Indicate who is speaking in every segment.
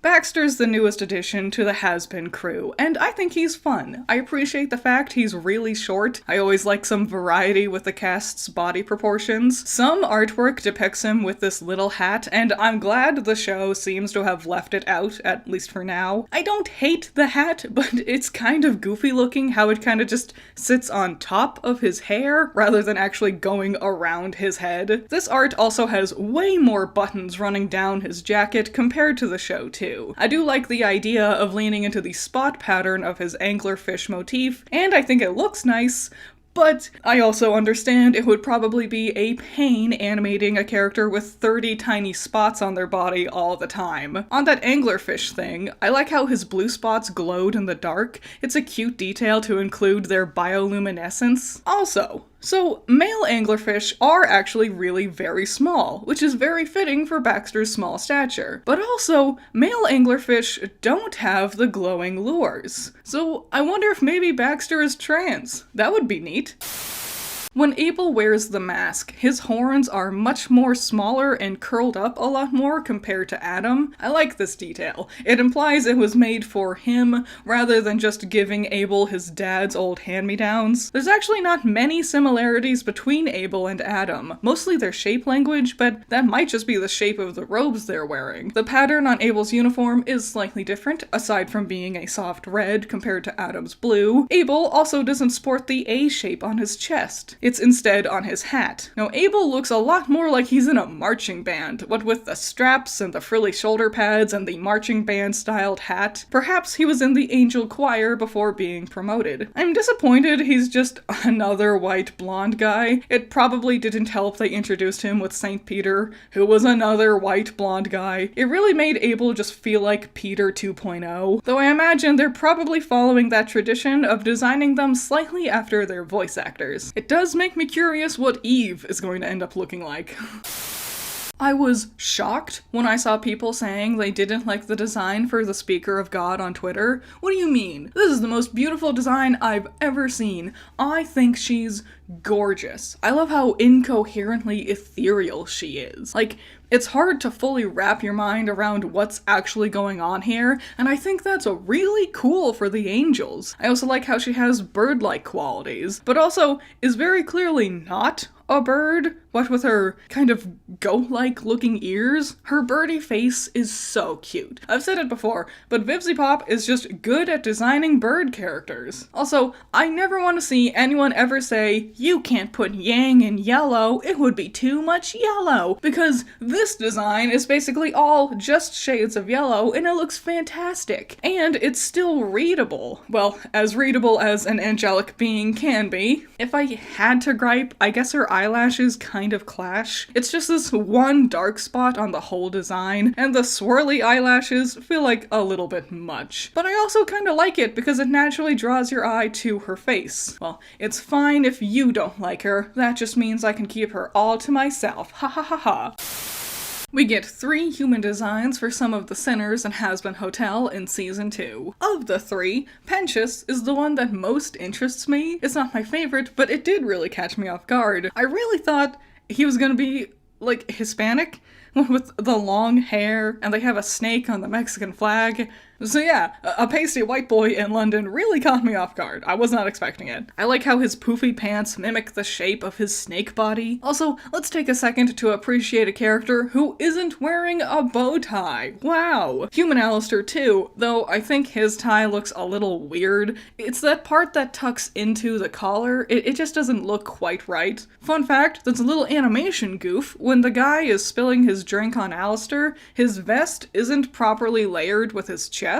Speaker 1: Baxter's the newest addition to the Hazbin crew, and I think he's fun. I appreciate the fact he's really short. I always like some variety with the cast's body proportions. Some artwork depicts him with this little hat, and I'm glad the show seems to have left it out, at least for now. I don't hate the hat, but it's kind of goofy looking how it kind of just sits on top of his hair rather than actually going around his head. This art also has way more buttons running down his jacket compared to the show too. I do like the idea of leaning into the spot pattern of his anglerfish motif, and I think it looks nice, but I also understand it would probably be a pain animating a character with 30 tiny spots on their body all the time. On that anglerfish thing, I like how his blue spots glowed in the dark. It's a cute detail to include their bioluminescence. Also, so male anglerfish are actually really very small, which is very fitting for Baxter's small stature. But also, male anglerfish don't have the glowing lures. So I wonder if maybe Baxter is trans. That would be neat. When Abel wears the mask, his horns are much more smaller and curled up a lot more compared to Adam. I like this detail. It implies it was made for him, rather than just giving Abel his dad's old hand-me-downs. There's actually not many similarities between Abel and Adam, mostly their shape language, but that might just be the shape of the robes they're wearing. The pattern on Abel's uniform is slightly different, aside from being a soft red compared to Adam's blue. Abel also doesn't sport the A shape on his chest. It's instead on his hat. Now, Abel looks a lot more like he's in a marching band, what with the straps and the frilly shoulder pads and the marching band styled hat. Perhaps he was in the angel choir before being promoted. I'm disappointed he's just another white blonde guy. It probably didn't help they introduced him with St. Peter, who was another white blonde guy. It really made Abel just feel like Peter 2.0, though I imagine they're probably following that tradition of designing them slightly after their voice actors. It does make me curious what Eve is going to end up looking like. I was shocked when I saw people saying they didn't like the design for the Speaker of God on Twitter. What do you mean? This is the most beautiful design I've ever seen. I think she's gorgeous. I love how incoherently ethereal she is. Like, it's hard to fully wrap your mind around what's actually going on here, and I think that's really cool for the angels. I also like how she has bird-like qualities, but also is very clearly not a bird, what with her kind of goat-like looking ears. Her birdie face is so cute. I've said it before, but Vivzy Pop is just good at designing bird characters. Also, I never want to see anyone ever say, you can't put Yang in yellow, it would be too much yellow, because this design is basically all just shades of yellow and it looks fantastic. And it's still readable. Well, as readable as an angelic being can be. If I had to gripe, I guess her eyelashes kind of clash. It's just this one dark spot on the whole design, and the swirly eyelashes feel like a little bit much. But I also kind of like it because it naturally draws your eye to her face. Well, it's fine if you don't like her. That just means I can keep her all to myself. Ha ha ha ha. We get 3 human designs for some of the sinners in Hazbin Hotel in Season 2. Of the 3, Penchus is the one that most interests me. It's not my favorite, but it did really catch me off guard. I really thought he was gonna be, like, Hispanic, with the long hair, and they have a snake on the Mexican flag. So yeah, a pasty white boy in London really caught me off guard. I was not expecting it. I like how his poofy pants mimic the shape of his snake body. Also, let's take a second to appreciate a character who isn't wearing a bow tie. Wow! Human Alistair too, though I think his tie looks a little weird. It's that part that tucks into the collar. It just doesn't look quite right. Fun fact, there's a little animation goof. When the guy is spilling his drink on Alistair, his vest isn't properly layered with his chest.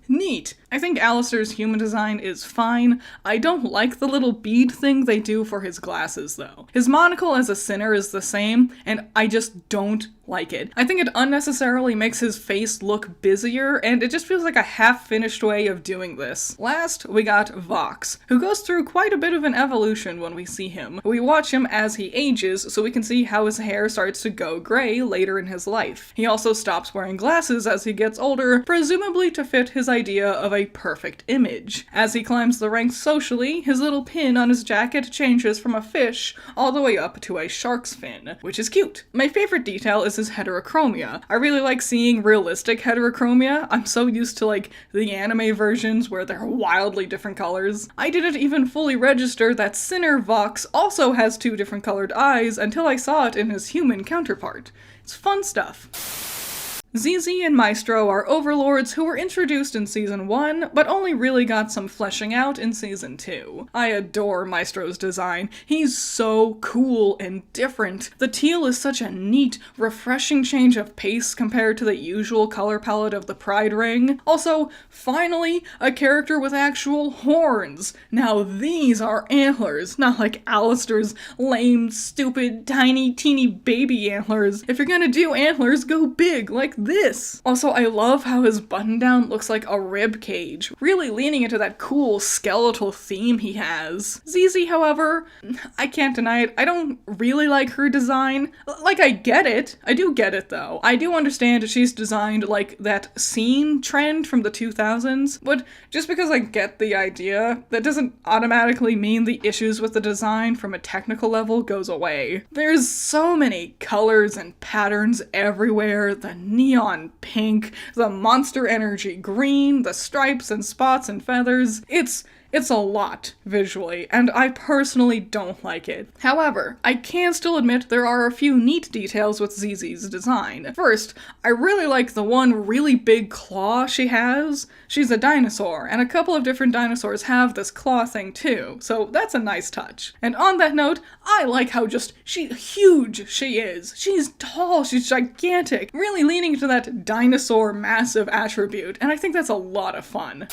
Speaker 1: Neat. I think Alistair's human design is fine. I don't like the little bead thing they do for his glasses, though. His monocle as a sinner is the same, and I just don't like it. I think it unnecessarily makes his face look busier, and it just feels like a half-finished way of doing this. Last, we got Vox, who goes through quite a bit of an evolution when we see him. We watch him as he ages, so we can see how his hair starts to go gray later in his life. He also stops wearing glasses as he gets older, presumably to fit his idea of a a perfect image. As he climbs the ranks socially, his little pin on his jacket changes from a fish all the way up to a shark's fin, which is cute. My favorite detail is his heterochromia. I really like seeing realistic heterochromia. I'm so used to like the anime versions where they're wildly different colors. I didn't even fully register that Sinner Vox also has two different colored eyes until I saw it in his human counterpart. It's fun stuff. Zizi and Maestro are overlords who were introduced in Season 1, but only really got some fleshing out in Season 2. I adore Maestro's design. He's so cool and different. The teal is such a neat, refreshing change of pace compared to the usual color palette of the Pride Ring. Also, finally, a character with actual horns. Now these are antlers, not like Alistair's lame, stupid, tiny, teeny baby antlers. If you're gonna do antlers, go big, like this. Also, I love how his button down looks like a rib cage, really leaning into that cool skeletal theme he has. Zizi, however, I can't deny it, I don't really like her design. Like, I get it. I do get it, though. I do understand she's designed like that scene trend from the 2000s, but just because I get the idea, that doesn't automatically mean the issues with the design from a technical level goes away. There's so many colors and patterns everywhere, the neon pink, the Monster Energy green, the stripes and spots and feathers. It's a lot, visually, and I personally don't like it. However, I can still admit there are a few neat details with Zizi's design. First, I really like the one really big claw she has. She's a dinosaur, and a couple of different dinosaurs have this claw thing too, so that's a nice touch. And on that note, I like how just huge she is. She's tall, she's gigantic, really leaning to that dinosaur massive attribute, and I think that's a lot of fun.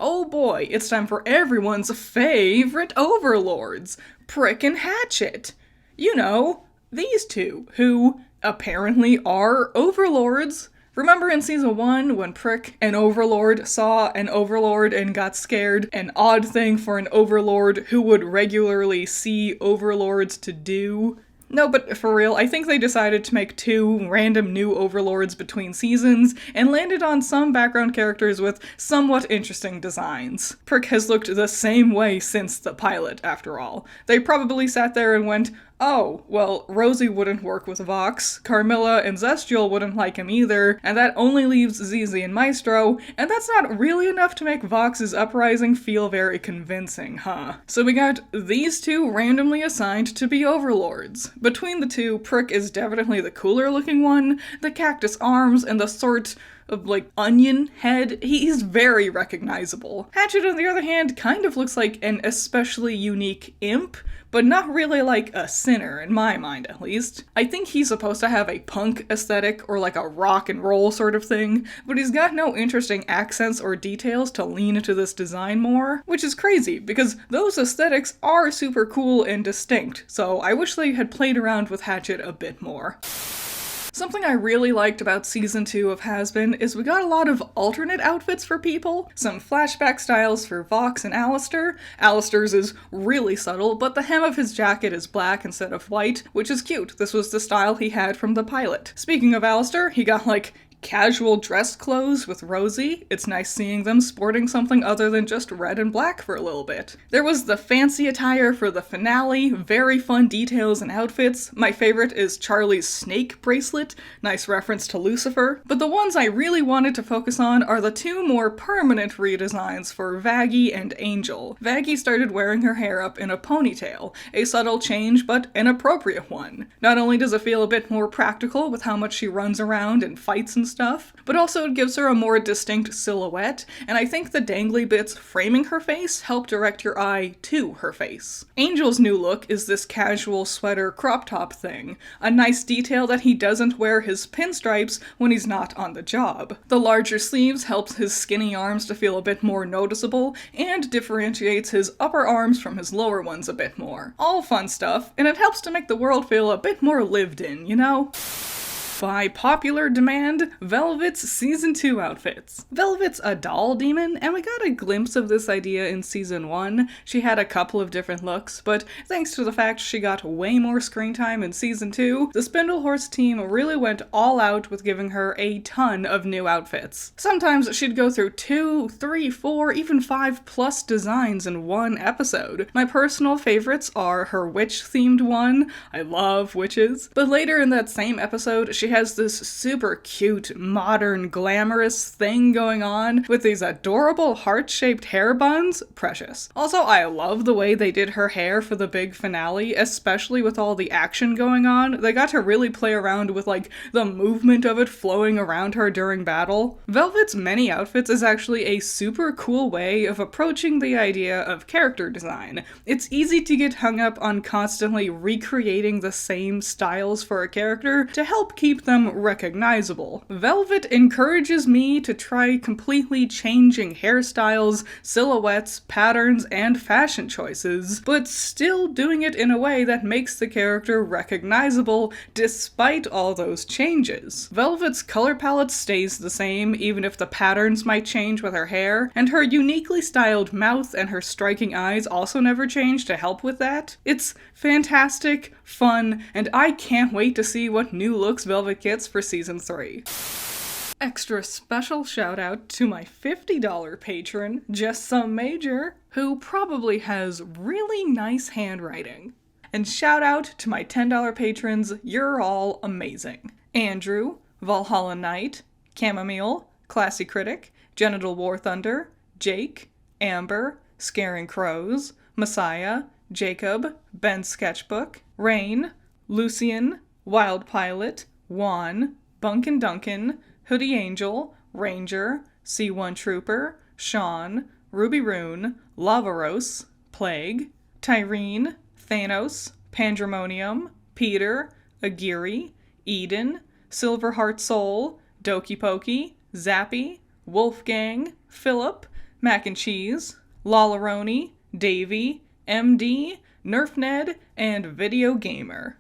Speaker 1: Oh boy, it's time for everyone's favorite overlords, Prick and Hatchet. You know, these two, who apparently are overlords. Remember in Season 1 when Prick, an overlord, saw an overlord and got scared? An odd thing for an overlord who would regularly see overlords to do? No, but for real, I think they decided to make two random new overlords between seasons, and landed on some background characters with somewhat interesting designs. Prick has looked the same way since the pilot, after all. They probably sat there and went, oh, well, Rosie wouldn't work with Vox, Carmilla and Zestial wouldn't like him either, and that only leaves Zizi and Maestro, and that's not really enough to make Vox's uprising feel very convincing, huh? So we got these two randomly assigned to be overlords. Between the two, Prick is definitely the cooler looking one, the cactus arms and the sort of, like, onion head, he's very recognizable. Hatchet, on the other hand, kind of looks like an especially unique imp, but not really like a sinner, in my mind at least. I think he's supposed to have a punk aesthetic, or like a rock and roll sort of thing, but he's got no interesting accents or details to lean into this design more, which is crazy, because those aesthetics are super cool and distinct, so I wish they had played around with Hatchet a bit more. Something I really liked about Season 2 of Hazbin is we got a lot of alternate outfits for people, some flashback styles for Vox and Alistair. Alistair's is really subtle, but the hem of his jacket is black instead of white, which is cute. This was the style he had from the pilot. Speaking of Alistair, he got like casual dress clothes with Rosie. It's nice seeing them sporting something other than just red and black for a little bit. There was the fancy attire for the finale, very fun details and outfits. My favorite is Charlie's snake bracelet, nice reference to Lucifer. But the ones I really wanted to focus on are the two more permanent redesigns for Vaggie and Angel. Vaggie started wearing her hair up in a ponytail, a subtle change but an appropriate one. Not only does it feel a bit more practical with how much she runs around and fights and stuff, but also it gives her a more distinct silhouette, and I think the dangly bits framing her face help direct your eye to her face. Angel's new look is this casual sweater crop top thing, a nice detail that he doesn't wear his pinstripes when he's not on the job. The larger sleeves helps his skinny arms to feel a bit more noticeable, and differentiates his upper arms from his lower ones a bit more. All fun stuff, and it helps to make the world feel a bit more lived in, you know? By popular demand, Velvet's Season 2 outfits. Velvet's a doll demon, and we got a glimpse of this idea in Season 1. She had a couple of different looks, but thanks to the fact she got way more screen time in Season 2, the Spindlehorse team really went all out with giving her a ton of new outfits. Sometimes she'd go through 2, 3, 4, even 5+ designs in one episode. My personal favorites are her witch-themed one. I love witches. But later in that same episode, she has this super cute, modern, glamorous thing going on with these adorable heart-shaped hair buns. Precious. Also, I love the way they did her hair for the big finale, especially with all the action going on. They got to really play around with like the movement of it flowing around her during battle. Velvet's many outfits is actually a super cool way of approaching the idea of character design. It's easy to get hung up on constantly recreating the same styles for a character to help keep them recognizable. Velvet encourages me to try completely changing hairstyles, silhouettes, patterns, and fashion choices, but still doing it in a way that makes the character recognizable despite all those changes. Velvet's color palette stays the same, even if the patterns might change with her hair, and her uniquely styled mouth and her striking eyes also never change to help with that. It's fantastic, fun, and I can't wait to see what new looks Velvet gets for Season 3. Extra special shout out to my $50 patron, Just Some Major, who probably has really nice handwriting. And shout out to my $10 patrons, you're all amazing. Andrew, Valhalla Knight, Chamomile, Classy Critic, Genital War Thunder, Jake, Amber, Scaring Crows, Messiah, Jacob, Ben Sketchbook, Rain, Lucian, Wild Pilot, Juan, Bunkin Duncan, Hoodie Angel, Ranger, C1 Trooper, Sean, Ruby Rune, Lavaros, Plague, Tyrene, Thanos, Pandemonium, Peter, Aguirre, Eden, Silverheart Soul, Doki Pokey, Zappy, Wolfgang, Philip, Mac and Cheese, Lollaroni, Davey, MD, Nerf Ned, and Video Gamer.